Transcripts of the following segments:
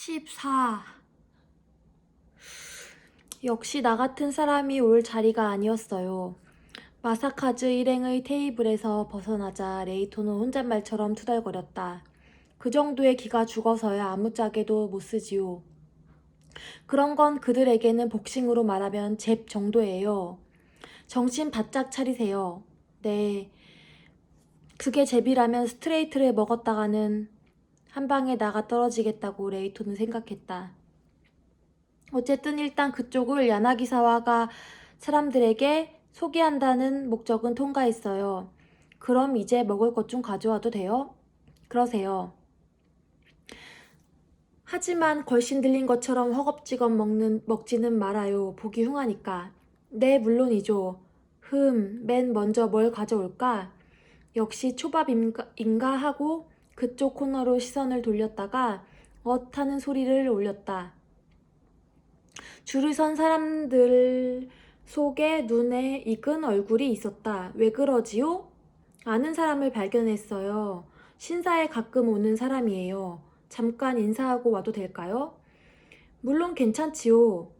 14. 역시 나 같은 사람이 올 자리가 아니었어요. 마사카즈 일행의 테이블에서 벗어나자 레이토는 혼잣말처럼 투덜거렸다. 그 정도의 기가 죽어서야 아무짝에도 못 쓰지요. 그런 건 그들에게는 복싱으로 말하면 잽 정도예요. 정신 바짝 차리세요. 네. 그게 잽이라면 스트레이트를 먹었다가는 한 방에 나가 떨어지겠다고 레이토는 생각했다. 어쨌든 일단 그쪽을 야나기사와가 사람들에게 소개한다는 목적은 통과했어요. 그럼 이제 먹을 것 좀 가져와도 돼요? 그러세요. 하지만 걸신 들린 것처럼 허겁지겁 먹지는 말아요. 보기 흉하니까. 네, 물론이죠. 맨 먼저 뭘 가져올까? 역시 초밥인가 하고 그쪽 코너로 시선을 돌렸다가 하는 소리를 올렸다. 줄을 선 사람들 속에 눈에 익은 얼굴이 있었다. 왜 그러지요? 아는 사람을 발견했어요. 신사에 가끔 오는 사람이에요. 잠깐 인사하고 와도 될까요? 물론 괜찮지요.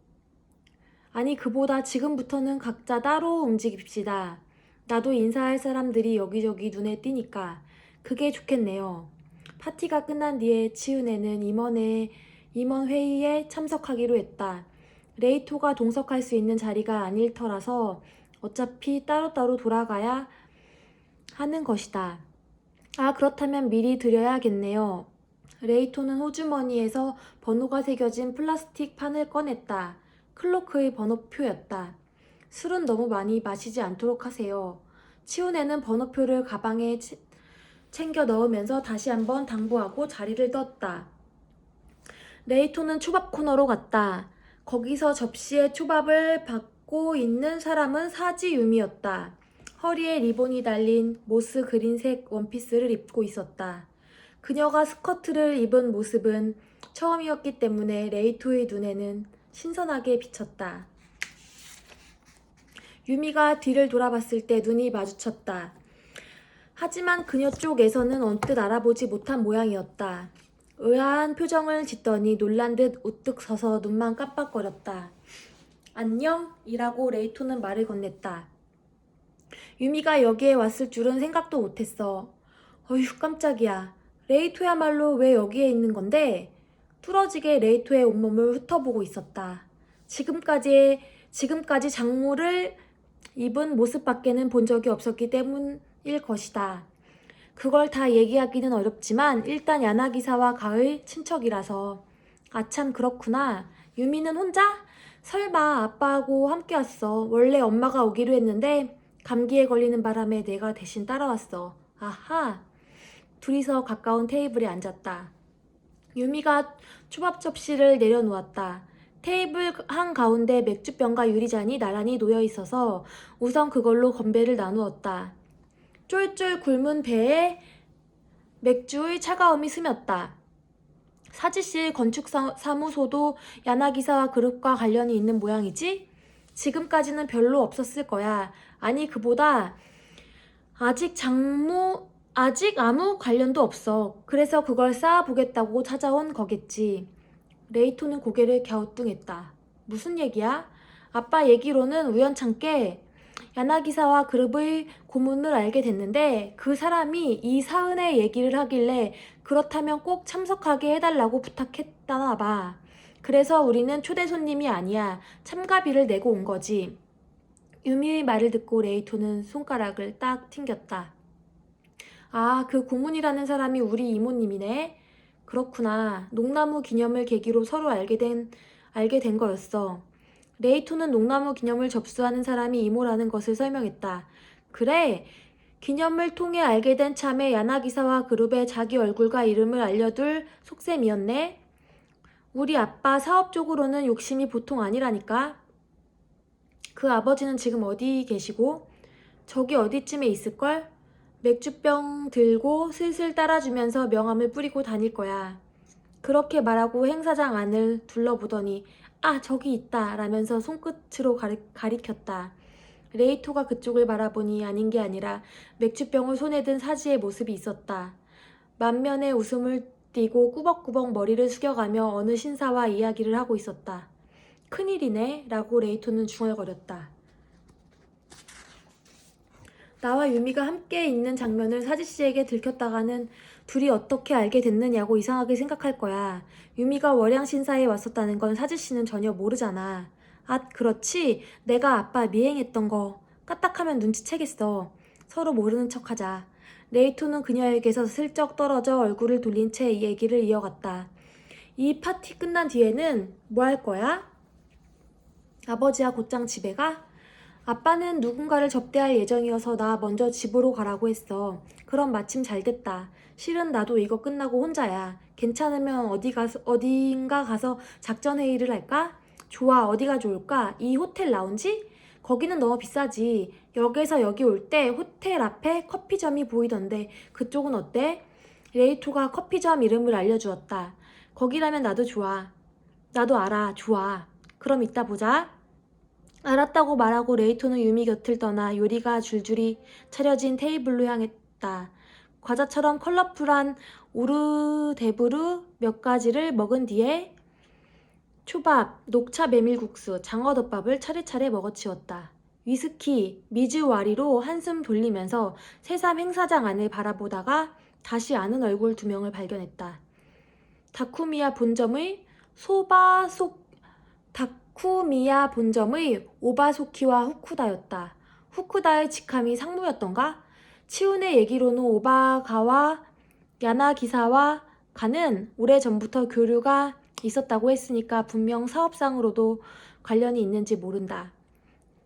아니, 그보다 지금부터는 각자 따로 움직입시다. 나도 인사할 사람들이 여기저기 눈에 띄니까. 그게 좋겠네요. 파티가 끝난 뒤에 치은애는 임원 회의에 참석하기로 했다. 레이토가 동석할 수 있는 자리가 아닐 터라서 어차피 따로따로 돌아가야 하는 것이다. 아, 그렇다면 미리 드려야겠네요. 레이토는 호주머니에서 번호가 새겨진 플라스틱 판을 꺼냈다. 클로크의 번호표였다. 술은 너무 많이 마시지 않도록 하세요. 치훈애는 번호표를 가방에 챙겨 넣으면서 다시 한번 당부하고 자리를 떴다. 레이토는 초밥 코너로 갔다. 거기서 접시에 초밥을 받고 있는 사람은 사지 유미였다. 허리에 리본이 달린 모스 그린색 원피스를 입고 있었다. 그녀가 스커트를 입은 모습은 처음이었기 때문에 레이토의 눈에는 신선하게 비쳤다. 유미가 뒤를 돌아봤을 때 눈이 마주쳤다. 하지만 그녀 쪽에서는 언뜻 알아보지 못한 모양이었다. 의아한 표정을 짓더니 놀란 듯 우뚝 서서 눈만 깜빡거렸다. 안녕? 이라고 레이토는 말을 건넸다. 유미가 여기에 왔을 줄은 생각도 못했어. 어휴, 깜짝이야. 레이토야말로 왜 여기에 있는 건데? 뚫어지게 레이토의 온몸을 훑어보고 있었다. 지금까지 장무를 입은 모습밖에는 본 적이 없었기 때문일 것이다. 그걸 다 얘기하기는 어렵지만 일단 야나기사와 가의 친척이라서. 아참, 그렇구나. 유미는 혼자? 설마 아빠하고 함께 왔어. 원래 엄마가 오기로 했는데 감기에 걸리는 바람에 내가 대신 따라왔어. 아하. 둘이서 가까운 테이블에 앉았다. 유미가 초밥 접시를 내려놓았다. 테이블 한가운데 맥주병과 유리잔이 나란히 놓여있어서 우선 그걸로 건배를 나누었다. 쫄쫄 굶은 배에 맥주의 차가움이 스쳤다. 사지씨 건축사무소도 야나기사와 그룹과 관련이 있는 모양이지? 지금까지는 별로 없었을 거야. 아니, 그보다 아직 아무 관련도 없어. 그래서 그걸 쌓아보겠다고 찾아온 거겠지. 레이토는 고개를 갸우뚱했다. 무슨 얘기야? 아빠 얘기로는 우연찮게 야나기사와 그룹의 고문을 알게 됐는데 그 사람이 이 사은의 얘기를 하길래 그렇다면 꼭 참석하게 해달라고 부탁했다나 봐. 그래서 우리는 초대 손님이 아니야. 참가비를 내고 온 거지. 유미의 말을 듣고 레이토는 손가락을 딱 튕겼다. 아, 그 고문이라는 사람이 우리 이모님이네. 그렇구나. 농나무 기념을 계기로 서로 알게 된 거였어. 레이토는 농나무 기념을 접수하는 사람이 이모라는 것을 설명했다. 그래, 기념을 통해 알게 된 참에 야나기사와 그룹에 자기 얼굴과 이름을 알려둘 속셈이었네. 우리 아빠 사업적으로는 욕심이 보통 아니라니까. 그 아버지는 지금 어디 계시고? 저기 어디쯤에 있을걸? 맥주병 들고 슬슬 따라주면서 명함을 뿌리고 다닐 거야. 그렇게 말하고 행사장 안을 둘러보더니 아, 저기 있다 라면서 손끝으로 가리켰다. 레이토가 그쪽을 바라보니 아닌 게 아니라 맥주병을 손에 든 사지의 모습이 있었다. 만면에 웃음을 띄고 꾸벅꾸벅 머리를 숙여가며 어느 신사와 이야기를 하고 있었다. 큰일이네 라고 레이토는 중얼거렸다. 나와 유미가 함께 있는 장면을 사지씨에게 들켰다가는 둘이 어떻게 알게 됐느냐고 이상하게 생각할 거야. 유미가 월양신사에 왔었다는 건 사지씨는 전혀 모르잖아. 아, 그렇지. 내가 아빠 미행했던 거. 까딱하면 눈치채겠어. 서로 모르는 척하자. 레이토는 그녀에게서 슬쩍 떨어져 얼굴을 돌린 채 이 얘기를 이어갔다. 이 파티 끝난 뒤에는 뭐 할 거야? 아버지와 곧장 집에 가? 아빠는 누군가를 접대할 예정이어서 나 먼저 집으로 가라고 했어. 그럼 마침 잘 됐다. 실은 나도 이거 끝나고 혼자야. 괜찮으면 어딘가 가서 작전 회의를 할까? 좋아, 어디가 좋을까? 이 호텔 라운지? 거기는 너무 비싸지. 역에서 여기 올 때 호텔 앞에 커피점이 보이던데 그쪽은 어때? 레이토가 커피점 이름을 알려주었다. 거기라면 나도 좋아. 나도 알아. 좋아. 그럼 이따 보자. 알았다고 말하고 레이토는 유미 곁을 떠나 요리가 줄줄이 차려진 테이블로 향했다. 과자처럼 컬러풀한 오르데브르 몇 가지를 먹은 뒤에 초밥, 녹차 메밀국수, 장어덮밥을 차례차례 먹어치웠다. 위스키, 미즈와리로 한숨 돌리면서 새삼 행사장 안을 바라보다가 다시 아는 얼굴 두 명을 발견했다. 다쿠미야 본점의 오바소키와 후쿠다였다. 후쿠다의 직함이 상무였던가? 치운의 얘기로는 오바가와 야나기사와 가는 오래전부터 교류가 있었다고 했으니까 분명 사업상으로도 관련이 있는지 모른다.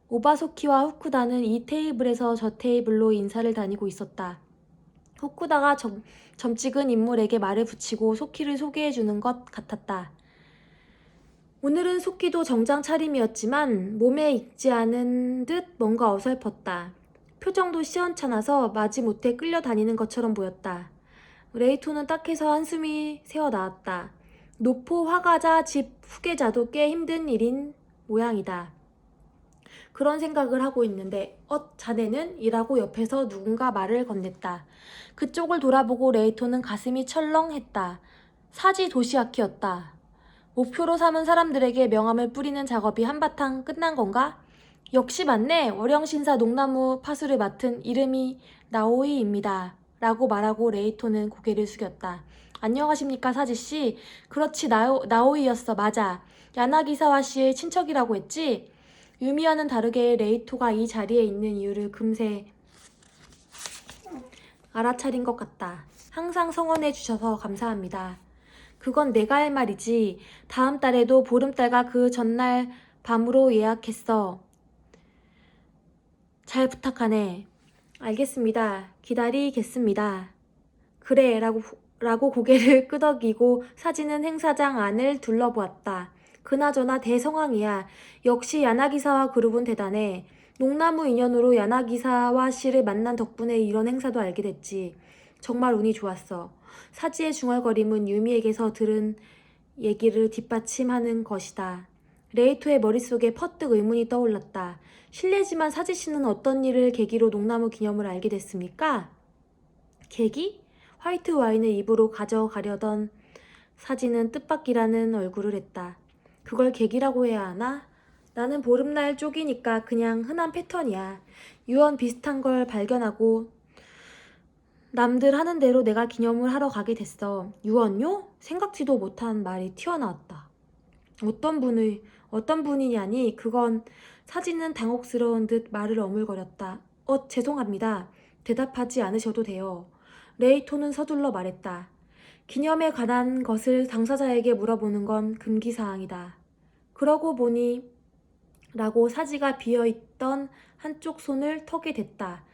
오바소키와 후쿠다는 이 테이블에서 저 테이블로 인사를 다니고 있었다. 후쿠다가 점찍은 인물에게 말을 붙이고 소키를 소개해주는 것 같았다. 오늘은 소키도 정장 차림이었지만 몸에 익지 않은 듯 뭔가 어설펐다. 표정도 시원찮아서 마지못해 끌려다니는 것처럼 보였다. 레이토는 딱해서 한숨이 새어나왔다. 노포 화가자 집 후계자도 꽤 힘든 일인 모양이다. 그런 생각을 하고 있는데 자네는? 이라고 옆에서 누군가 말을 건넸다. 그쪽을 돌아보고 레이토는 가슴이 철렁했다. 사지 도시아키였다. 목표로 삼은 사람들에게 명함을 뿌리는 작업이 한바탕 끝난 건가? 역시 맞네. 월영신사 농나무 파수를 맡은 이름이 나오이입니다. 라고 말하고 레이토는 고개를 숙였다. 안녕하십니까 사지씨. 그렇지 나오이였어. 맞아. 야나기사와 씨의 친척이라고 했지? 유미와는 다르게 레이토가 이 자리에 있는 이유를 금세 알아차린 것 같다. 항상 성원해 주셔서 감사합니다. 그건 내가 할 말이지. 다음 달에도 보름달과 그 전날 밤으로 예약했어. 잘 부탁하네. 알겠습니다. 기다리겠습니다. 그래 라고 고개를 끄덕이고 사진은 행사장 안을 둘러보았다. 그나저나 대성황이야. 역시 야나기사와 그룹은 대단해. 농나무 인연으로 야나기사와 씨를 만난 덕분에 이런 행사도 알게 됐지. 정말 운이 좋았어. 사지의 중얼거림은 유미에게서 들은 얘기를 뒷받침하는 것이다. 레이토의 머릿속에 퍼뜩 의문이 떠올랐다. 실례지만 사지 씨는 어떤 일을 계기로 농나무 기념을 알게 됐습니까? 계기? 화이트 와인을 입으로 가져가려던 사지는 뜻밖이라는 얼굴을 했다. 그걸 계기라고 해야 하나? 나는 보름날 쪽이니까 그냥 흔한 패턴이야. 유언 비슷한 걸 발견하고 남들 하는 대로 내가 기념을 하러 가게 됐어. 유언요? 생각지도 못한 말이 튀어나왔다. 어떤 분이냐니? 그건 사진은 당혹스러운 듯 말을 어물거렸다. 죄송합니다. 대답하지 않으셔도 돼요. 레이토는 서둘러 말했다. 기념에 관한 것을 당사자에게 물어보는 건 금기사항이다. 그러고 보니 라고 사지가 비어있던 한쪽 손을 턱에 댔다.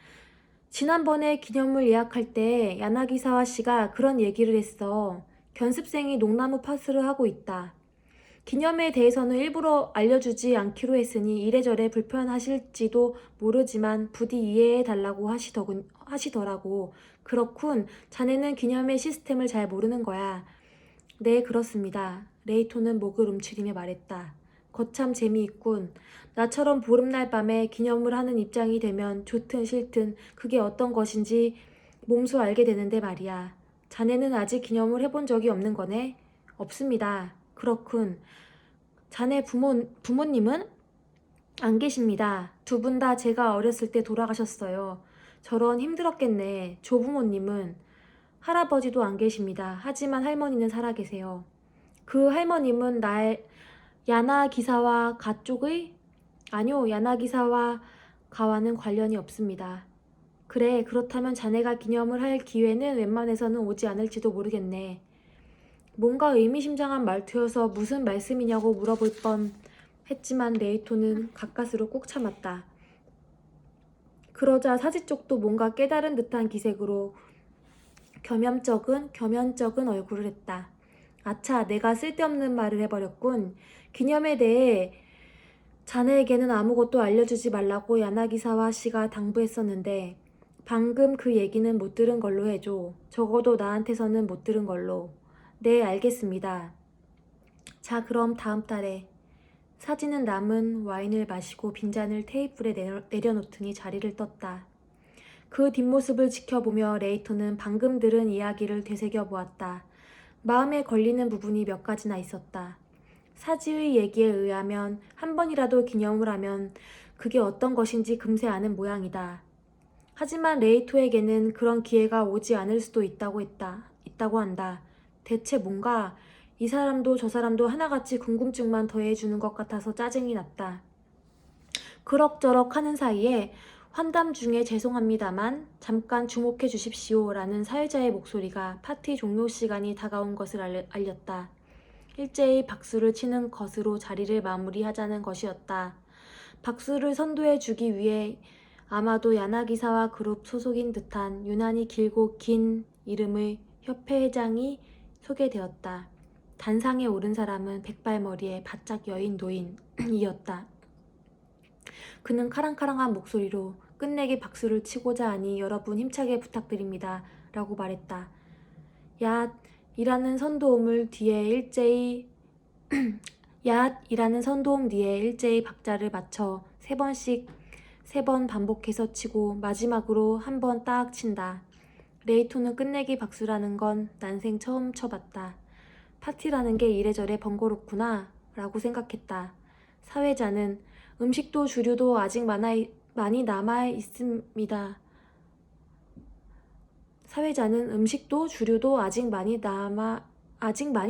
지난번에 기념을 예약할 때 야나기사와 씨가 그런 얘기를 했어. 견습생이 농나무 파스를 하고 있다. 기념에 대해서는 일부러 알려주지 않기로 했으니 이래저래 불편하실지도 모르지만 부디 이해해달라고 하시더라고. 그렇군. 자네는 기념의 시스템을 잘 모르는 거야. 네, 그렇습니다. 레이토는 목을 움츠리며 말했다. 거참 재미있군. 나처럼 보름날 밤에 기념을 하는 입장이 되면 좋든 싫든 그게 어떤 것인지 몸소 알게 되는데 말이야. 자네는 아직 기념을 해본 적이 없는 거네? 없습니다. 그렇군. 자네 부모님은? 안 계십니다. 두 분 다 제가 어렸을 때 돌아가셨어요. 저런 힘들었겠네. 조부모님은? 할아버지도 안 계십니다. 하지만 할머니는 살아계세요. 그 할머님은 야나 기사와 가 쪽의? 아니요, 야나 기사와 가와는 관련이 없습니다. 그래, 그렇다면 자네가 기념을 할 기회는 웬만해서는 오지 않을지도 모르겠네. 뭔가 의미심장한 말투여서 무슨 말씀이냐고 물어볼 뻔 했지만 레이토는 가까스로 꾹 참았다. 그러자 사지 쪽도 뭔가 깨달은 듯한 기색으로 겸연쩍은 얼굴을 했다. 아차, 내가 쓸데없는 말을 해버렸군. 기념에 대해 자네에게는 아무것도 알려주지 말라고 야나기사와 씨가 당부했었는데 방금 그 얘기는 못 들은 걸로 해줘. 적어도 나한테서는 못 들은 걸로. 네, 알겠습니다. 자, 그럼 다음 달에. 사지는 남은 와인을 마시고 빈잔을 테이블에 내려놓더니 자리를 떴다. 그 뒷모습을 지켜보며 레이토는 방금 들은 이야기를 되새겨보았다. 마음에 걸리는 부분이 몇 가지나 있었다. 사지의 얘기에 의하면 한 번이라도 기념을 하면 그게 어떤 것인지 금세 아는 모양이다. 하지만 레이토에게는 그런 기회가 오지 않을 수도 있다고 한다. 대체 뭔가 이 사람도 저 사람도 하나같이 궁금증만 더해주는 것 같아서 짜증이 났다. 그럭저럭 하는 사이에 환담 중에 죄송합니다만 잠깐 주목해 주십시오 라는 사회자의 목소리가 파티 종료 시간이 다가온 것을 알렸다. 일제히 박수를 치는 것으로 자리를 마무리하자는 것이었다. 박수를 선도해 주기 위해 아마도 야나기사와 그룹 소속인 듯한 유난히 길고 긴 이름의 협회 회장이 소개되었다. 단상에 오른 사람은 백발머리에 바짝 여인 노인이었다. 그는 카랑카랑한 목소리로 끝내기 박수를 치고자 하니 여러분 힘차게 부탁드립니다 라고 말했다. 얏이라는 선도음 뒤에 일제히 박자를 맞춰 세 번 반복해서 치고 마지막으로 한 번 딱 친다. 레이토는 끝내기 박수라는 건 난생 처음 쳐봤다. 파티라는 게 이래저래 번거롭구나 라고 생각했다. 사회자는 음식도 주류도 아직 많이 남아 있습니다. 사회자는 음식도 주류도 아직 많이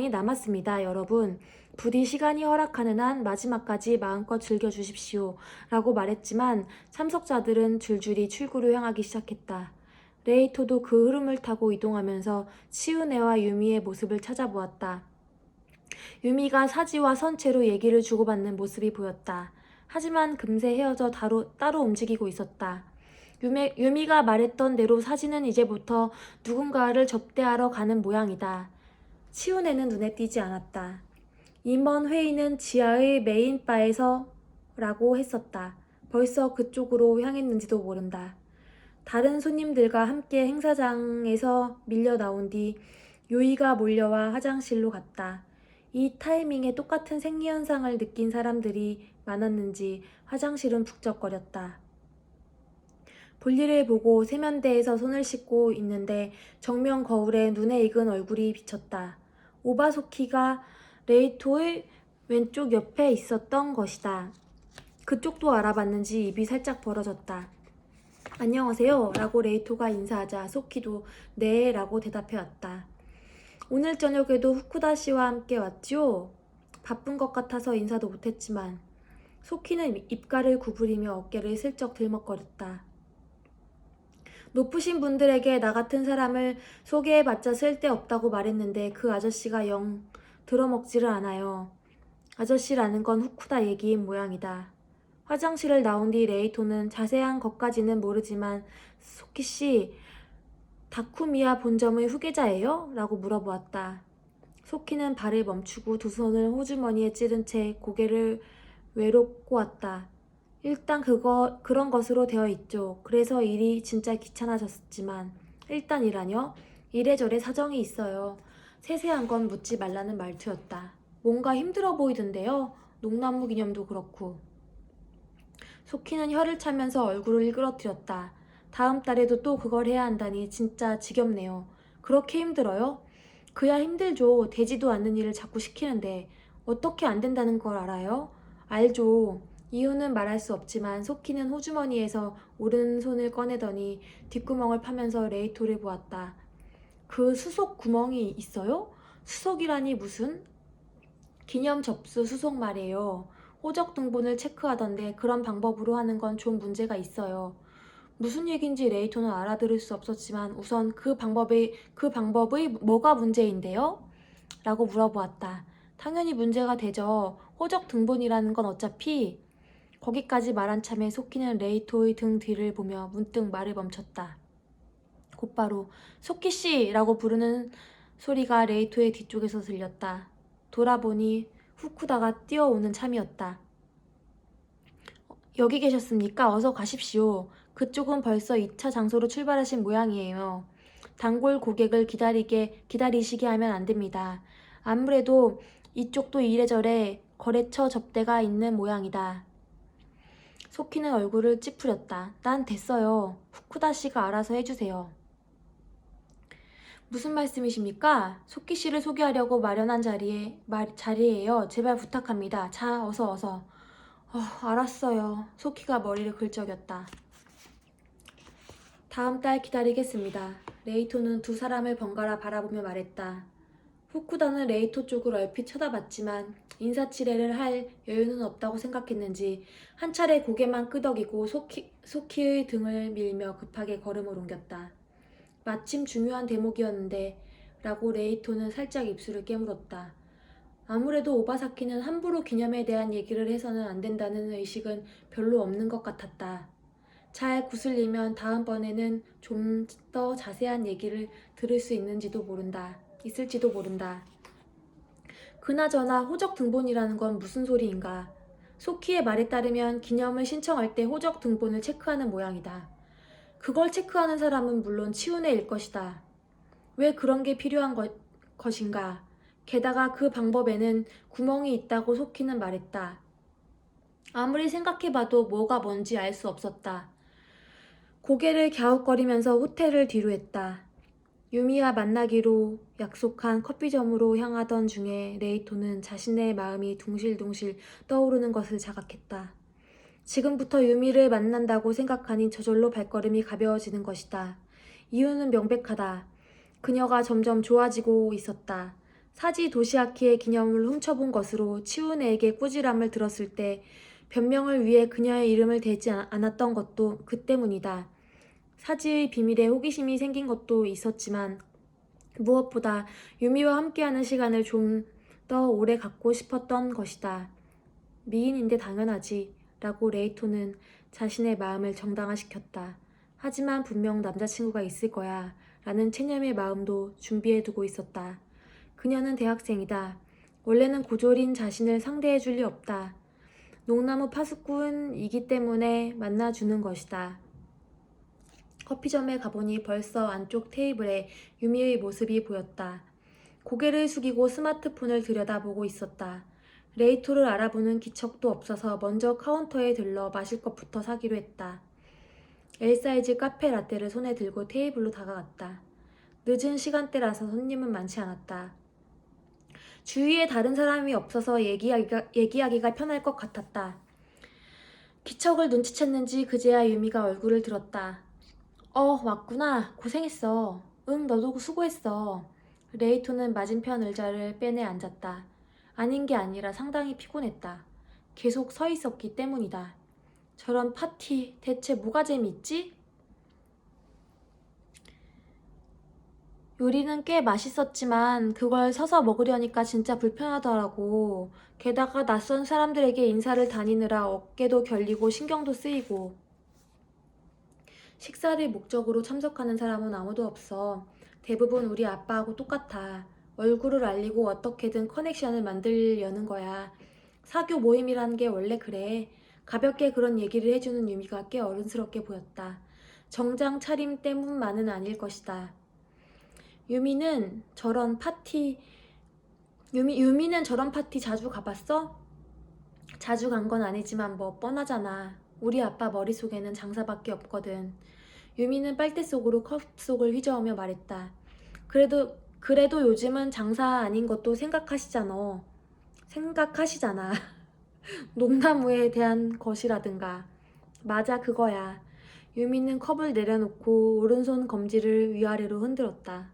남았습니다. 여러분, 부디 시간이 허락하는 한 마지막까지 마음껏 즐겨주십시오. 라고 말했지만 참석자들은 줄줄이 출구로 향하기 시작했다. 레이토도 그 흐름을 타고 이동하면서 치우네와 유미의 모습을 찾아보았다. 유미가 사지와 선체로 얘기를 주고받는 모습이 보였다. 하지만 금세 헤어져 따로 움직이고 있었다. 유미가 말했던 대로 사지는 이제부터 누군가를 접대하러 가는 모양이다. 치우네는 눈에 띄지 않았다. 임원 회의는 지하의 메인 바에서 라고 했었다. 벌써 그쪽으로 향했는지도 모른다. 다른 손님들과 함께 행사장에서 밀려 나온 뒤 요이가 몰려와 화장실로 갔다. 이 타이밍에 똑같은 생리현상을 느낀 사람들이 많았는지 화장실은 북적거렸다. 볼일을 보고 세면대에서 손을 씻고 있는데 정면 거울에 눈에 익은 얼굴이 비쳤다. 오바소키가 레이토의 왼쪽 옆에 있었던 것이다. 그쪽도 알아봤는지 입이 살짝 벌어졌다. 안녕하세요 라고 레이토가 인사하자 소키도 네 라고 대답해왔다. 오늘 저녁에도 후쿠다 씨와 함께 왔지요? 바쁜 것 같아서 인사도 못했지만 소키는 입가를 구부리며 어깨를 슬쩍 들먹거렸다. 높으신 분들에게 나 같은 사람을 소개해봤자 쓸데없다고 말했는데 그 아저씨가 영 들어먹지를 않아요. 아저씨라는 건 후쿠다 얘기인 모양이다. 화장실을 나온 뒤 레이토는 자세한 것까지는 모르지만 소키씨, 다쿠미야 본점의 후계자예요? 라고 물어보았다. 소키는 발을 멈추고 두 손을 호주머니에 찌른 채 고개를 외로 꼬았다. 일단 그런 것으로 되어 있죠. 그래서 일이 진짜 귀찮아졌지만 일단이라뇨? 이래저래 사정이 있어요. 세세한 건 묻지 말라는 말투였다. 뭔가 힘들어 보이던데요? 농나무 기념도 그렇고. 소키는 혀를 차면서 얼굴을 일그러뜨렸다. 다음 달에도 또 그걸 해야 한다니 진짜 지겹네요. 그렇게 힘들어요? 그야 힘들죠. 되지도 않는 일을 자꾸 시키는데 어떻게 안 된다는 걸 알아요? 알죠. 이유는 말할 수 없지만 소키는 호주머니에서 오른손을 꺼내더니 뒷구멍을 파면서 레이토를 보았다. 그 수속 구멍이 있어요? 수속이라니 무슨? 기념 접수 수속 말이에요. 호적 등본을 체크하던데 그런 방법으로 하는 건 좀 문제가 있어요. 무슨 얘긴지 레이토는 알아들을 수 없었지만 우선 그 방법의 뭐가 문제인데요? 라고 물어보았다. 당연히 문제가 되죠. 호적 등본이라는 건 어차피 거기까지 말한 참에 소키는 레이토의 등 뒤를 보며 문득 말을 멈췄다. 곧바로 소키씨! 라고 부르는 소리가 레이토의 뒤쪽에서 들렸다. 돌아보니 후쿠다가 뛰어오는 참이었다. 여기 계셨습니까? 어서 가십시오. 그쪽은 벌써 2차 장소로 출발하신 모양이에요. 단골 고객을 기다리시게 하면 안 됩니다. 아무래도 이쪽도 이래저래 거래처 접대가 있는 모양이다. 소키는 얼굴을 찌푸렸다. 난 됐어요. 후쿠다 씨가 알아서 해주세요. 무슨 말씀이십니까? 소키 씨를 소개하려고 마련한 자리예요. 제발 부탁합니다. 자, 어서. 알았어요. 소키가 머리를 긁적였다. 다음 달 기다리겠습니다. 레이토는 두 사람을 번갈아 바라보며 말했다. 후쿠다는 레이토 쪽을 얼핏 쳐다봤지만 인사치레를 할 여유는 없다고 생각했는지 한 차례 고개만 끄덕이고 소키의 등을 밀며 급하게 걸음을 옮겼다. 마침 중요한 대목이었는데 라고 레이토는 살짝 입술을 깨물었다. 아무래도 오바사키는 함부로 기념에 대한 얘기를 해서는 안 된다는 의식은 별로 없는 것 같았다. 잘 구슬리면 다음번에는 좀 더 자세한 얘기를 들을 수 있을지도 모른다. 그나저나 호적 등본이라는 건 무슨 소리인가? 소키의 말에 따르면 기념을 신청할 때 호적 등본을 체크하는 모양이다. 그걸 체크하는 사람은 물론 치우네일 것이다. 왜 그런 게 필요한 것인가? 게다가 그 방법에는 구멍이 있다고 소키는 말했다. 아무리 생각해봐도 뭐가 뭔지 알 수 없었다. 고개를 갸웃거리면서 호텔을 뒤로했다. 유미와 만나기로 약속한 커피점으로 향하던 중에 레이토는 자신의 마음이 둥실둥실 떠오르는 것을 자각했다. 지금부터 유미를 만난다고 생각하니 저절로 발걸음이 가벼워지는 것이다. 이유는 명백하다. 그녀가 점점 좋아지고 있었다. 사지 도시아키의 기념을 훔쳐본 것으로 치우네에게 꾸지람을 들었을 때 변명을 위해 그녀의 이름을 대지 않았던 것도 그 때문이다. 사지의 비밀에 호기심이 생긴 것도 있었지만 무엇보다 유미와 함께하는 시간을 좀 더 오래 갖고 싶었던 것이다. 미인인데 당연하지 라고 레이토는 자신의 마음을 정당화시켰다. 하지만 분명 남자친구가 있을 거야 라는 체념의 마음도 준비해두고 있었다. 그녀는 대학생이다. 원래는 고졸인 자신을 상대해줄 리 없다. 농나무 파수꾼이기 때문에 만나주는 것이다. 커피점에 가보니 벌써 안쪽 테이블에 유미의 모습이 보였다. 고개를 숙이고 스마트폰을 들여다보고 있었다. 레이토를 알아보는 기척도 없어서 먼저 카운터에 들러 마실 것부터 사기로 했다. L사이즈 카페 라떼를 손에 들고 테이블로 다가갔다. 늦은 시간대라서 손님은 많지 않았다. 주위에 다른 사람이 없어서 얘기하기가 편할 것 같았다. 기척을 눈치챘는지 그제야 유미가 얼굴을 들었다. 왔구나. 고생했어. 응, 너도 수고했어. 레이토는 맞은편 의자를 빼내 앉았다. 아닌 게 아니라 상당히 피곤했다. 계속 서 있었기 때문이다. 저런 파티 대체 뭐가 재미있지? 요리는 꽤 맛있었지만 그걸 서서 먹으려니까 진짜 불편하더라고. 게다가 낯선 사람들에게 인사를 다니느라 어깨도 결리고 신경도 쓰이고. 식사를 목적으로 참석하는 사람은 아무도 없어. 대부분 우리 아빠하고 똑같아. 얼굴을 알리고 어떻게든 커넥션을 만들려는 거야. 사교 모임이라는 게 원래 그래. 가볍게 그런 얘기를 해주는 유미가 꽤 어른스럽게 보였다. 정장 차림 때문만은 아닐 것이다. 유미는 저런 파티 자주 가봤어? 자주 간 건 아니지만 뭐 뻔하잖아. 우리 아빠 머릿속에는 장사밖에 없거든. 유미는 빨대 속으로 컵 속을 휘저으며 말했다. 그래도 요즘은 장사 아닌 것도 생각하시잖아. 농나무에 대한 것이라든가. 맞아, 그거야. 유미는 컵을 내려놓고 오른손 검지를 위아래로 흔들었다.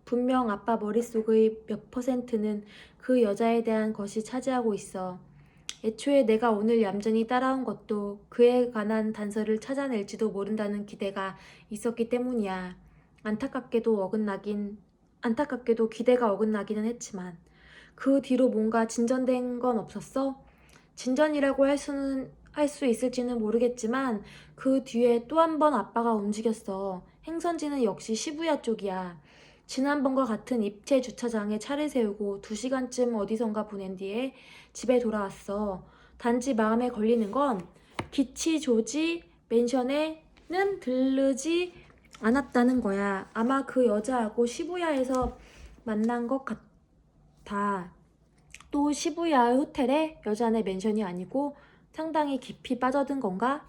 분명 아빠 머릿속의 몇 퍼센트는 그 여자에 대한 것이 차지하고 있어. 애초에 내가 오늘 얌전히 따라온 것도 그에 관한 단서를 찾아낼지도 모른다는 기대가 있었기 때문이야. 안타깝게도 기대가 어긋나기는 했지만, 그 뒤로 뭔가 진전된 건 없었어? 진전이라고 할 수 있을지는 모르겠지만, 그 뒤에 또 한 번 아빠가 움직였어. 행선지는 역시 시부야 쪽이야. 지난번과 같은 입체 주차장에 차를 세우고 2시간쯤 어디선가 보낸 뒤에 집에 돌아왔어. 단지 마음에 걸리는 건 기치조지 맨션에는 들르지 않았다는 거야. 아마 그 여자하고 시부야에서 만난 것 같아. 또 시부야의 호텔에 여자네 맨션이 아니고 상당히 깊이 빠져든 건가?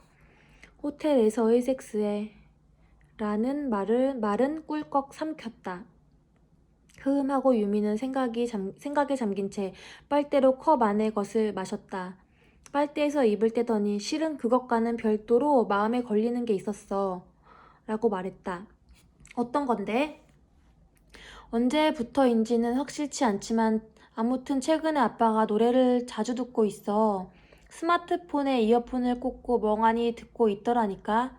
호텔에서의 섹스에 라는 말은 꿀꺽 삼켰다. 흐음하고 유미는 생각에 잠긴 채 빨대로 컵 안의 것을 마셨다. 빨대에서 입을 떼더니 실은 그것과는 별도로 마음에 걸리는 게 있었어. 라고 말했다. 어떤 건데? 언제부터인지는 확실치 않지만 아무튼 최근에 아빠가 노래를 자주 듣고 있어. 스마트폰에 이어폰을 꽂고 멍하니 듣고 있더라니까.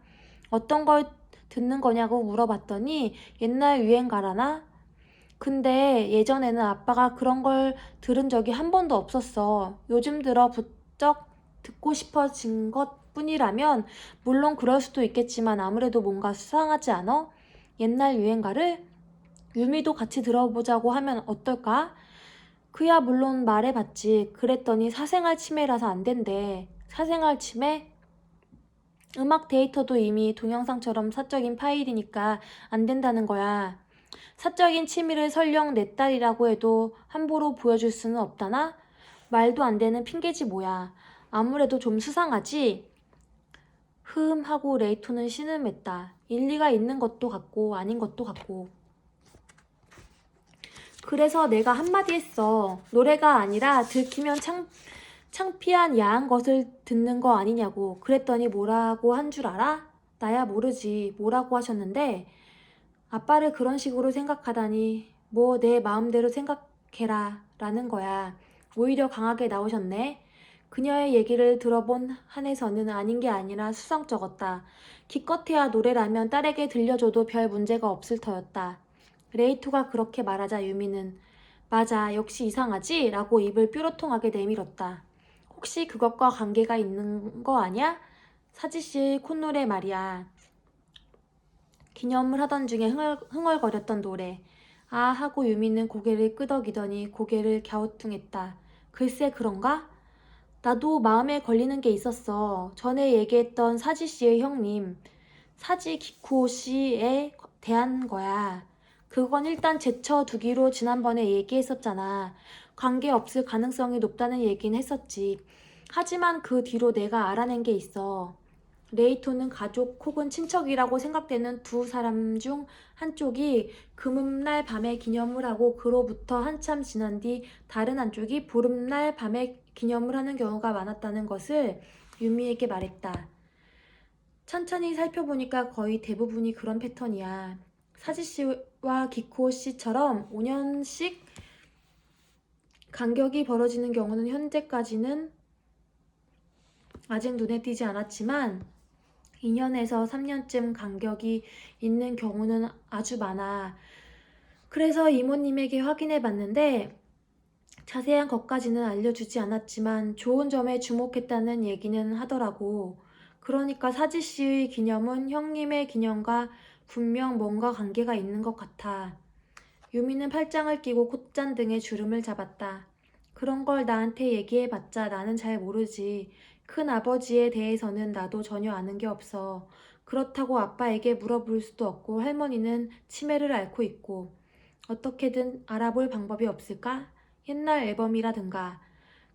어떤 걸 듣는 거냐고 물어봤더니 옛날 유행가라나? 근데 예전에는 아빠가 그런 걸 들은 적이 한 번도 없었어. 요즘 들어 부쩍 듣고 싶어진 것 뿐이라면 물론 그럴 수도 있겠지만 아무래도 뭔가 수상하지 않아? 옛날 유행가를? 유미도 같이 들어보자고 하면 어떨까? 그야 물론 말해봤지. 그랬더니 사생활 침해라서 안 된대. 사생활 침해? 음악 데이터도 이미 동영상처럼 사적인 파일이니까 안 된다는 거야. 사적인 취미를 설령 내 딸이라고 해도 함부로 보여줄 수는 없다나? 말도 안 되는 핑계지 뭐야. 아무래도 좀 수상하지? 하고 레이토는 신음했다. 일리가 있는 것도 같고 아닌 것도 같고. 그래서 내가 한마디 했어. 노래가 아니라 들키면 창피한 야한 것을 듣는 거 아니냐고. 그랬더니 뭐라고 한 줄 알아? 나야 모르지. 뭐라고 하셨는데 아빠를 그런 식으로 생각하다니 뭐 내 마음대로 생각해라 라는 거야. 오히려 강하게 나오셨네. 그녀의 얘기를 들어본 한에서는 아닌 게 아니라 수상쩍었다. 기껏해야 노래라면 딸에게 들려줘도 별 문제가 없을 터였다. 레이토가 그렇게 말하자 유미는 맞아 역시 이상하지? 라고 입을 뾰로통하게 내밀었다. 혹시 그것과 관계가 있는 거 아냐? 사지씨 콧노래 말이야. 기념을 하던 중에 흥얼거렸던 노래. 아 하고 유미는 고개를 끄덕이더니 고개를 갸우뚱했다. 글쎄 그런가? 나도 마음에 걸리는 게 있었어. 전에 얘기했던 사지 씨의 형님, 사지 기쿠오 씨에 대한 거야. 그건 일단 제쳐두기로 지난번에 얘기했었잖아. 관계 없을 가능성이 높다는 얘긴 했었지. 하지만 그 뒤로 내가 알아낸 게 있어. 레이토는 가족 혹은 친척이라고 생각되는 두 사람 중 한쪽이 금음날 밤에 기념을 하고 그로부터 한참 지난 뒤 다른 한쪽이 보름날 밤에 기념을 하는 경우가 많았다는 것을 유미에게 말했다. 천천히 살펴보니까 거의 대부분이 그런 패턴이야. 사지 씨와 기코 씨처럼 5년씩 간격이 벌어지는 경우는 현재까지는 아직 눈에 띄지 않았지만 2년에서 3년쯤 간격이 있는 경우는 아주 많아. 그래서 이모님에게 확인해 봤는데 자세한 것까지는 알려주지 않았지만 좋은 점에 주목했다는 얘기는 하더라고. 그러니까 사지 씨의 기념은 형님의 기념과 분명 뭔가 관계가 있는 것 같아. 유미는 팔짱을 끼고 콧잔등에 주름을 잡았다. 그런 걸 나한테 얘기해봤자 나는 잘 모르지. 큰 아버지에 대해서는 나도 전혀 아는 게 없어. 그렇다고 아빠에게 물어볼 수도 없고 할머니는 치매를 앓고 있고. 어떻게든 알아볼 방법이 없을까? 옛날 앨범이라든가.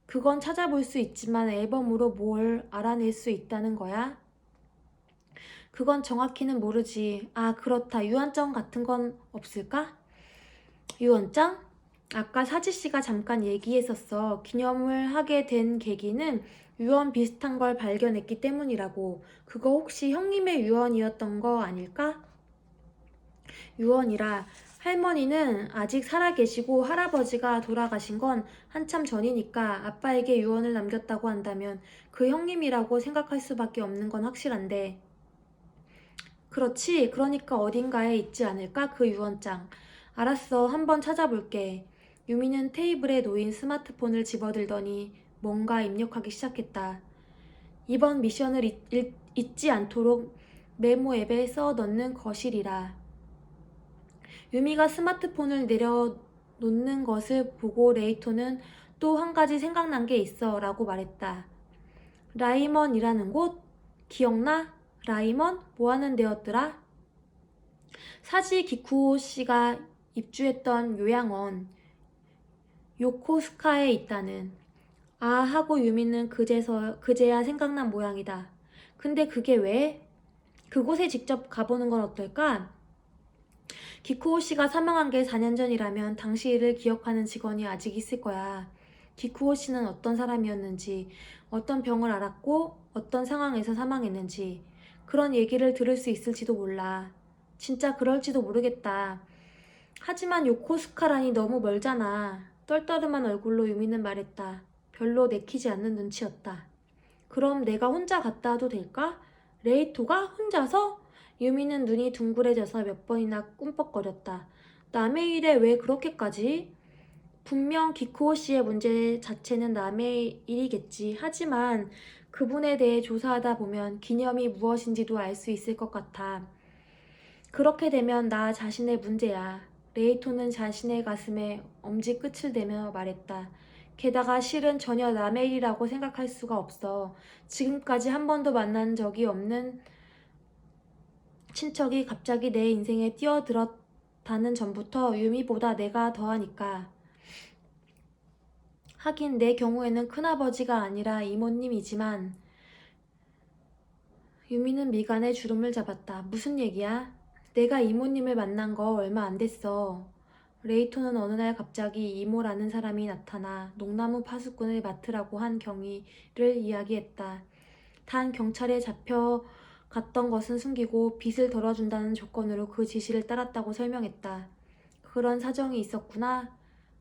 그건 찾아볼 수 있지만 앨범으로 뭘 알아낼 수 있다는 거야? 그건 정확히는 모르지. 아, 그렇다. 유언장 같은 건 없을까? 유언장? 아까 사지씨가 잠깐 얘기했었어. 기념을 하게 된 계기는 유언 비슷한 걸 발견했기 때문이라고. 그거 혹시 형님의 유언이었던 거 아닐까? 유언이라. 할머니는 아직 살아계시고 할아버지가 돌아가신 건 한참 전이니까 아빠에게 유언을 남겼다고 한다면 그 형님이라고 생각할 수밖에 없는 건 확실한데. 그렇지. 그러니까 어딘가에 있지 않을까? 그 유언장. 알았어. 한번 찾아볼게. 유미는 테이블에 놓인 스마트폰을 집어들더니 뭔가 입력하기 시작했다. 이번 미션을 잊지 않도록 메모 앱에 써 넣는 것이리라. 유미가 스마트폰을 내려놓는 것을 보고 레이토는 또 한 가지 생각난 게 있어 라고 말했다. 라이먼이라는 곳? 기억나? 라이먼? 뭐 하는 데였더라? 사지 기쿠오 씨가 입주했던 요양원 요코스카에 있다는. 아 하고 유미는 그제야 생각난 모양이다. 근데 그게 왜? 그곳에 직접 가보는 건 어떨까? 기쿠오 씨가 사망한 게 4년 전이라면 당시 일을 기억하는 직원이 아직 있을 거야. 기쿠오 씨는 어떤 사람이었는지, 어떤 병을 앓았고, 어떤 상황에서 사망했는지, 그런 얘기를 들을 수 있을지도 몰라. 진짜 그럴지도 모르겠다. 하지만 요코스카라니 너무 멀잖아. 떨떠름한 얼굴로 유미는 말했다. 별로 내키지 않는 눈치였다. 그럼 내가 혼자 갔다 와도 될까? 레이토가 혼자서? 유미는 눈이 둥그레져서 몇 번이나 꿈뻑거렸다. 남의 일에 왜 그렇게까지? 분명 기쿠오 씨의 문제 자체는 남의 일이겠지. 하지만 그분에 대해 조사하다 보면 기념이 무엇인지도 알 수 있을 것 같아. 그렇게 되면 나 자신의 문제야. 레이토는 자신의 가슴에 엄지 끝을 대며 말했다. 게다가 실은 전혀 남의 일이라고 생각할 수가 없어. 지금까지 한 번도 만난 적이 없는 친척이 갑자기 내 인생에 뛰어들었다는 전부터 유미보다 내가 더하니까. 하긴 내 경우에는 큰아버지가 아니라 이모님이지만. 유미는 미간에 주름을 잡았다. 무슨 얘기야? 내가 이모님을 만난 거 얼마 안 됐어. 레이토는 어느 날 갑자기 이모라는 사람이 나타나 농나무 파수꾼을 맡으라고 한 경위를 이야기했다. 단 경찰에 잡혀갔던 것은 숨기고 빚을 덜어준다는 조건으로 그 지시를 따랐다고 설명했다. 그런 사정이 있었구나.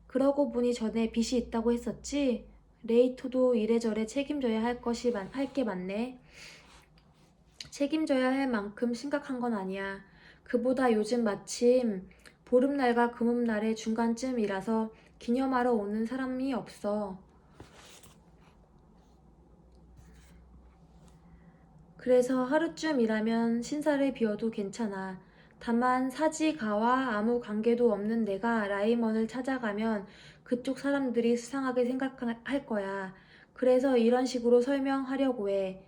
그러고 보니 전에 빚이 있다고 했었지? 레이토도 이래저래 책임져야 할 게 많네. 책임져야 할 만큼 심각한 건 아니야. 그보다 요즘 마침 보름날과 금음날의 중간쯤이라서 기념하러 오는 사람이 없어. 그래서 하루쯤 일하면 신사를 비워도 괜찮아. 다만 사지가와 아무 관계도 없는 내가 라이먼을 찾아가면 그쪽 사람들이 수상하게 생각할 거야. 그래서 이런 식으로 설명하려고 해.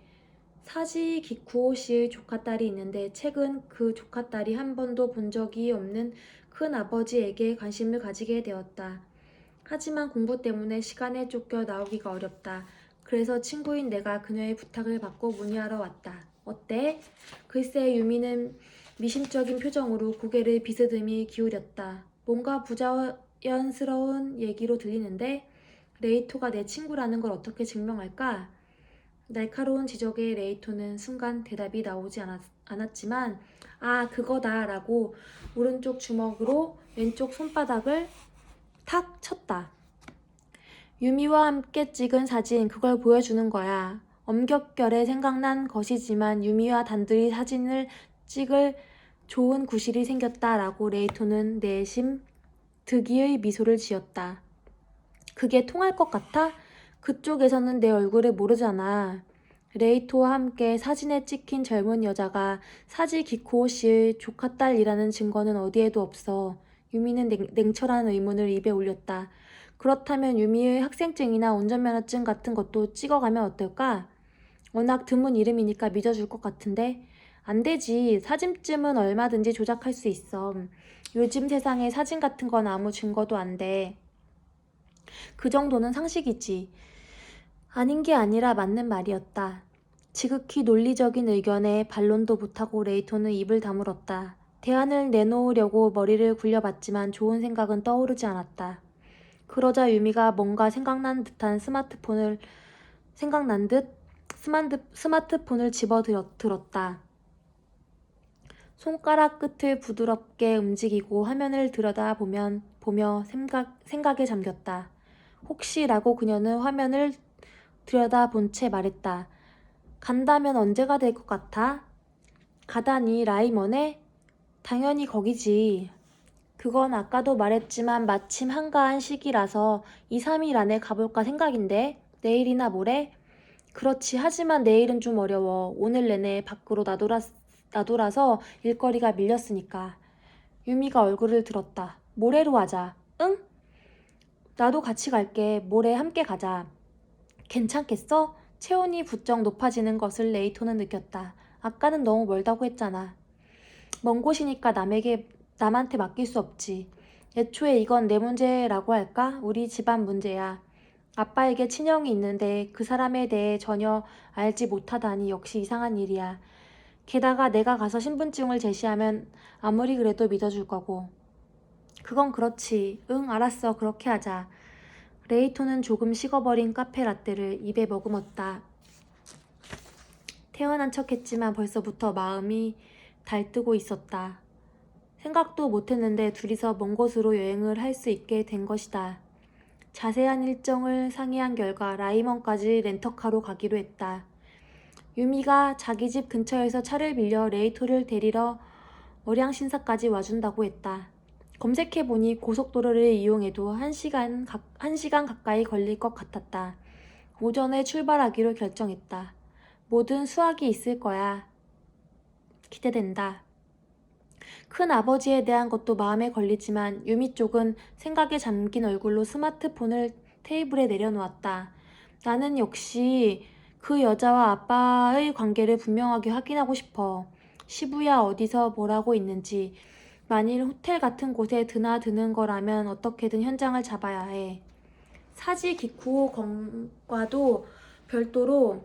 사지 기쿠오 씨의 조카딸이 있는데 최근 그 조카딸이 한 번도 본 적이 없는 큰아버지에게 관심을 가지게 되었다. 하지만 공부 때문에 시간에 쫓겨 나오기가 어렵다. 그래서 친구인 내가 그녀의 부탁을 받고 문의하러 왔다. 어때? 글쎄 유미는 미심쩍은 표정으로 고개를 비스듬히 기울였다. 뭔가 부자연스러운 얘기로 들리는데 레이토가 내 친구라는 걸 어떻게 증명할까? 날카로운 지적에 레이토는 순간 대답이 나오지 않았지만 아 그거다 라고 오른쪽 주먹으로 왼쪽 손바닥을 탁 쳤다. 유미와 함께 찍은 사진 그걸 보여주는 거야. 엄격결에 생각난 것이지만 유미와 단둘이 사진을 찍을 좋은 구실이 생겼다 라고 레이토는 내심 득이의 미소를 지었다. 그게 통할 것 같아? 그쪽에서는 내 얼굴을 모르잖아. 레이토와 함께 사진에 찍힌 젊은 여자가 사지 기코오 씨의 조카딸이라는 증거는 어디에도 없어. 유미는 냉철한 의문을 입에 올렸다. 그렇다면 유미의 학생증이나 운전면허증 같은 것도 찍어가면 어떨까? 워낙 드문 이름이니까 믿어줄 것 같은데? 안 되지. 사진쯤은 얼마든지 조작할 수 있어. 요즘 세상에 사진 같은 건 아무 증거도 안 돼. 그 정도는 상식이지. 아닌 게 아니라 맞는 말이었다. 지극히 논리적인 의견에 반론도 못하고 레이토는 입을 다물었다. 대안을 내놓으려고 머리를 굴려봤지만 좋은 생각은 떠오르지 않았다. 그러자 유미가 뭔가 생각난 듯 스마트폰을 들었다. 손가락 끝을 부드럽게 움직이고 화면을 보며 생각에 잠겼다. 혹시라고 그녀는 화면을 들여다본 채 말했다. 간다면 언제가 될 것 같아? 가다니 라이먼에? 당연히 거기지. 그건 아까도 말했지만 마침 한가한 시기라서 2, 3일 안에 가볼까 생각인데 내일이나 모레? 그렇지. 하지만 내일은 좀 어려워. 오늘 내내 밖으로 나돌아서 일거리가 밀렸으니까. 유미가 얼굴을 들었다. 모레로 하자. 응? 나도 같이 갈게. 모레 함께 가자. 괜찮겠어? 체온이 부쩍 높아지는 것을 레이토는 느꼈다. 아까는 너무 멀다고 했잖아. 먼 곳이니까 남한테 맡길 수 없지. 애초에 이건 내 문제라고 할까? 우리 집안 문제야. 아빠에게 친형이 있는데 그 사람에 대해 전혀 알지 못하다니 역시 이상한 일이야. 게다가 내가 가서 신분증을 제시하면 아무리 그래도 믿어줄 거고. 그건 그렇지. 응, 알았어. 그렇게 하자. 레이토는 조금 식어버린 카페 라떼를 입에 머금었다. 태어난 척했지만 벌써부터 마음이 달뜨고 있었다. 생각도 못했는데 둘이서 먼 곳으로 여행을 할 수 있게 된 것이다. 자세한 일정을 상의한 결과 라이먼까지 렌터카로 가기로 했다. 유미가 자기 집 근처에서 차를 빌려 레이토를 데리러 월양신사까지 와준다고 했다. 검색해보니 고속도로를 이용해도 1시간 가까이 걸릴 것 같았다. 오전에 출발하기로 결정했다. 뭐든 수학이 있을 거야. 기대된다. 큰 아버지에 대한 것도 마음에 걸리지만 유미 쪽은 생각에 잠긴 얼굴로 스마트폰을 테이블에 내려놓았다. 나는 역시 그 여자와 아빠의 관계를 분명하게 확인하고 싶어. 시부야 어디서 뭐라고 있는지. 만일 호텔 같은 곳에 드나드는 거라면 어떻게든 현장을 잡아야 해. 사지 기쿠오 건과도 별도로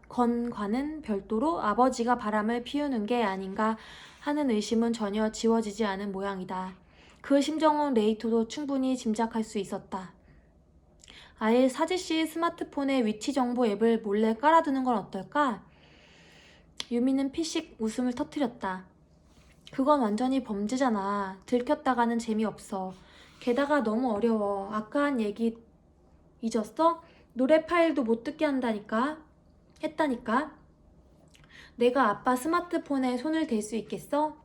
건과는 별도로 아버지가 바람을 피우는 게 아닌가 하는 의심은 전혀 지워지지 않은 모양이다. 그 심정은 레이토도 충분히 짐작할 수 있었다. 아예 사지씨 스마트폰에 위치 정보 앱을 몰래 깔아두는 건 어떨까? 유미는 피식 웃음을 터뜨렸다. 그건 완전히 범죄잖아. 들켰다가는 재미없어. 게다가 너무 어려워. 아까 한 얘기 잊었어? 노래 파일도 못 듣게 했다니까. 내가 아빠 스마트폰에 손을 댈 수 있겠어?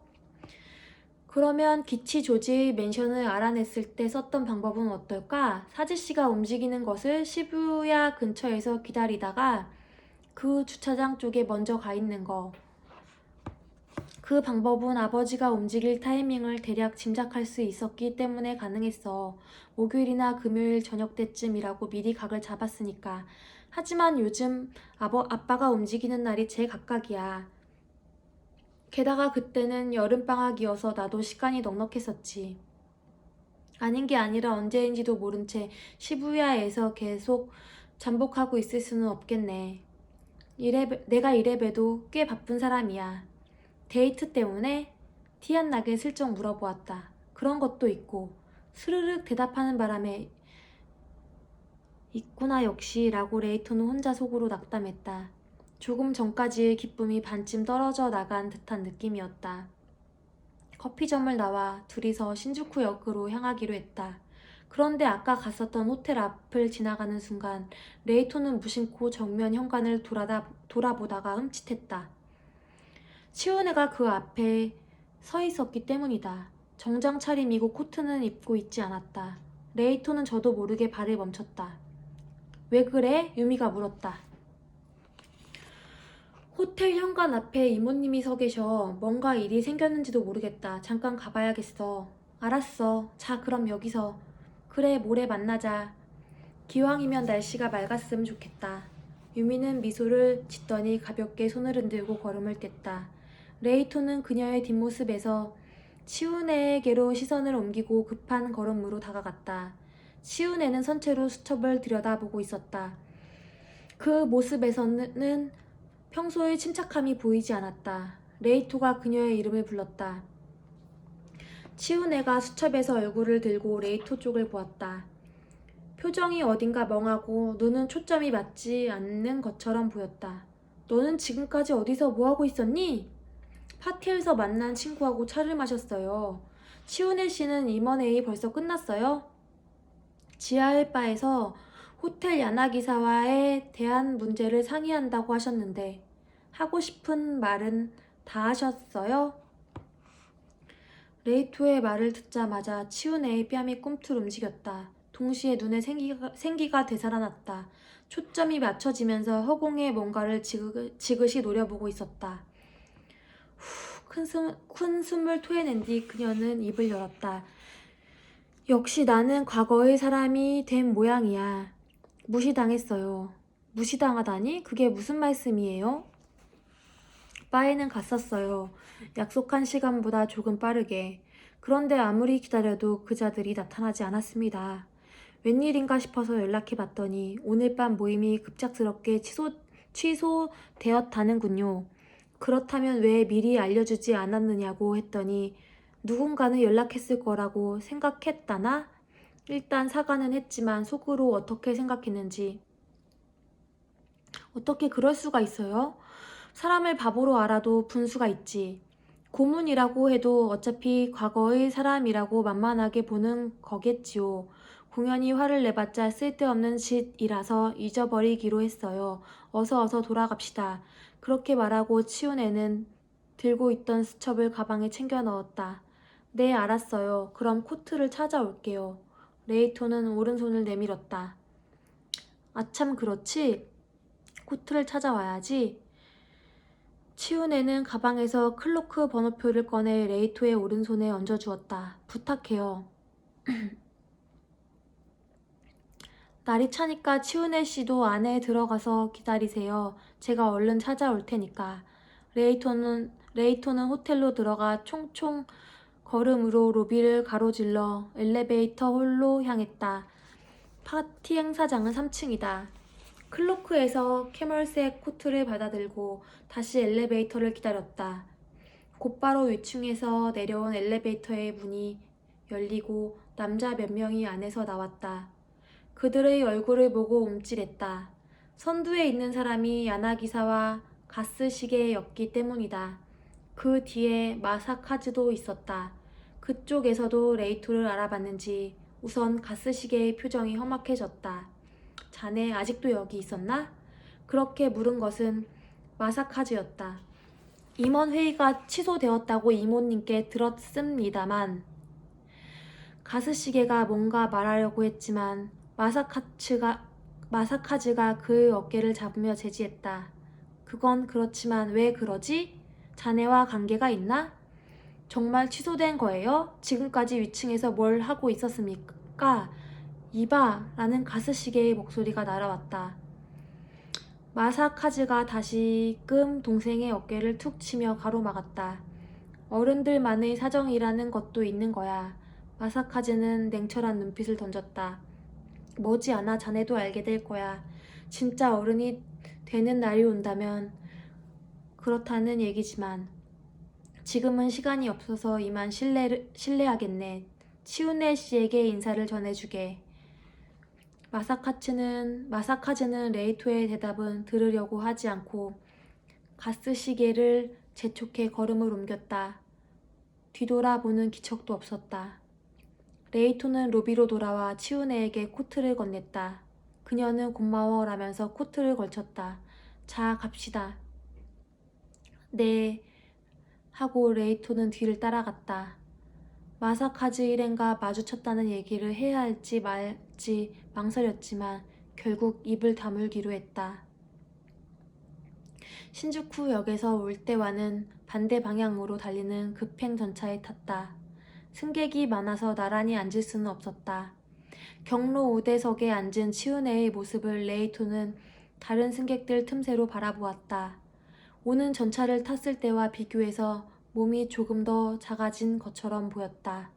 그러면 기치 조지 맨션을 알아냈을 때 썼던 방법은 어떨까? 사지씨가 움직이는 것을 시부야 근처에서 기다리다가 그 주차장 쪽에 먼저 가 있는 거. 그 방법은 아버지가 움직일 타이밍을 대략 짐작할 수 있었기 때문에 가능했어. 목요일이나 금요일 저녁 때쯤이라고 미리 각을 잡았으니까. 하지만 요즘 아빠가 움직이는 날이 제각각이야. 게다가 그때는 여름방학이어서 나도 시간이 넉넉했었지. 아닌 게 아니라 언제인지도 모른 채 시부야에서 계속 잠복하고 있을 수는 없겠네. 내가 이래봬도 꽤 바쁜 사람이야. 데이트 때문에? 티 안 나게 슬쩍 물어보았다. 그런 것도 있고 스르륵 대답하는 바람에 있구나 역시 라고 레이토는 혼자 속으로 낙담했다. 조금 전까지의 기쁨이 반쯤 떨어져 나간 듯한 느낌이었다. 커피점을 나와 둘이서 신주쿠 역으로 향하기로 했다. 그런데 아까 갔었던 호텔 앞을 지나가는 순간 레이토는 무심코 정면 현관을 돌아보다가 흠칫했다. 치우네가 그 앞에 서 있었기 때문이다. 정장 차림이고 코트는 입고 있지 않았다. 레이토는 저도 모르게 발을 멈췄다. 왜 그래? 유미가 물었다. 호텔 현관 앞에 이모님이 서 계셔. 뭔가 일이 생겼는지도 모르겠다. 잠깐 가봐야겠어. 알았어. 자, 그럼 여기서. 그래, 모레 만나자. 기왕이면 날씨가 맑았으면 좋겠다. 유미는 미소를 짓더니 가볍게 손을 흔들고 걸음을 뗐다. 레이토는 그녀의 뒷모습에서 치우네에게로 시선을 옮기고 급한 걸음으로 다가갔다. 치우네는 선체로 수첩을 들여다보고 있었다. 그 모습에서는 평소의 침착함이 보이지 않았다. 레이토가 그녀의 이름을 불렀다. 치우네가 수첩에서 얼굴을 들고 레이토 쪽을 보았다. 표정이 어딘가 멍하고 눈은 초점이 맞지 않는 것처럼 보였다. 너는 지금까지 어디서 뭐하고 있었니? 파티에서 만난 친구하고 차를 마셨어요. 치우네 씨는 임원회의 벌써 끝났어요? 지하 1바에서 호텔 야나기사와에 대한 문제를 상의한다고 하셨는데 하고 싶은 말은 다 하셨어요? 레이토의 말을 듣자마자 치우네의 뺨이 꿈틀 움직였다. 동시에 눈에 생기가 되살아났다. 초점이 맞춰지면서 허공에 뭔가를 지그시 노려보고 있었다. 큰 숨을 토해낸 뒤 그녀는 입을 열었다. 역시 나는 과거의 사람이 된 모양이야. 무시당했어요. 무시당하다니? 그게 무슨 말씀이에요? 바에는 갔었어요. 약속한 시간보다 조금 빠르게. 그런데 아무리 기다려도 그자들이 나타나지 않았습니다. 웬일인가 싶어서 연락해봤더니 오늘 밤 모임이 급작스럽게 취소되었다는군요. 그렇다면 왜 미리 알려주지 않았느냐고 했더니 누군가는 연락했을 거라고 생각했다나? 일단 사과는 했지만 속으로 어떻게 생각했는지. 어떻게 그럴 수가 있어요? 사람을 바보로 알아도 분수가 있지. 고문이라고 해도 어차피 과거의 사람이라고 만만하게 보는 거겠지요. 공연히 화를 내봤자 쓸데없는 짓이라서 잊어버리기로 했어요. 어서 돌아갑시다. 그렇게 말하고 치훈애는 들고 있던 수첩을 가방에 챙겨 넣었다. 네, 알았어요. 그럼 코트를 찾아올게요. 레이토는 오른손을 내밀었다. 아참 그렇지. 코트를 찾아와야지. 치훈애는 가방에서 클로크 번호표를 꺼내 레이토의 오른손에 얹어주었다. 부탁해요. 날이 차니까 치훈애 씨도 안에 들어가서 기다리세요. 제가 얼른 찾아올 테니까. 레이토는 호텔로 들어가 총총 걸음으로 로비를 가로질러 엘리베이터 홀로 향했다. 파티 행사장은 3층이다. 클로크에서 캐멀색 코트를 받아들고 다시 엘리베이터를 기다렸다. 곧바로 위층에서 내려온 엘리베이터의 문이 열리고 남자 몇 명이 안에서 나왔다. 그들의 얼굴을 보고 움찔했다. 선두에 있는 사람이 야나기사와 가스시계였기 때문이다. 그 뒤에 마사카즈도 있었다. 그쪽에서도 레이토를 알아봤는지 우선 가스시계의 표정이 험악해졌다. 자네 아직도 여기 있었나? 그렇게 물은 것은 마사카즈였다. 임원 회의가 취소되었다고 이모님께 들었습니다만 가스시계가 뭔가 말하려고 했지만 마사카즈가 그의 어깨를 잡으며 제지했다. 그건 그렇지만 왜 그러지? 자네와 관계가 있나? 정말 취소된 거예요? 지금까지 위층에서 뭘 하고 있었습니까? 이봐! 라는 가스시계의 목소리가 날아왔다. 마사카즈가 다시금 동생의 어깨를 툭 치며 가로막았다. 어른들만의 사정이라는 것도 있는 거야. 마사카즈는 냉철한 눈빛을 던졌다. 머지않아 자네도 알게 될 거야. 진짜 어른이 되는 날이 온다면 그렇다는 얘기지만 지금은 시간이 없어서 이만 실례하겠네. 치우네 씨에게 인사를 전해주게. 마사카즈는 레이토의 대답은 들으려고 하지 않고 가스시계를 재촉해 걸음을 옮겼다. 뒤돌아보는 기척도 없었다. 레이토는 로비로 돌아와 치우네에게 코트를 건넸다. 그녀는 고마워라면서 코트를 걸쳤다. 자, 갑시다. 네, 하고 레이토는 뒤를 따라갔다. 마사카즈 일행과 마주쳤다는 얘기를 해야 할지 말지 망설였지만 결국 입을 다물기로 했다. 신주쿠역에서 올 때와는 반대 방향으로 달리는 급행 전차에 탔다. 승객이 많아서 나란히 앉을 수는 없었다. 경로 우대석에 앉은 치우네의 모습을 레이토는 다른 승객들 틈새로 바라보았다. 오는 전차를 탔을 때와 비교해서 몸이 조금 더 작아진 것처럼 보였다.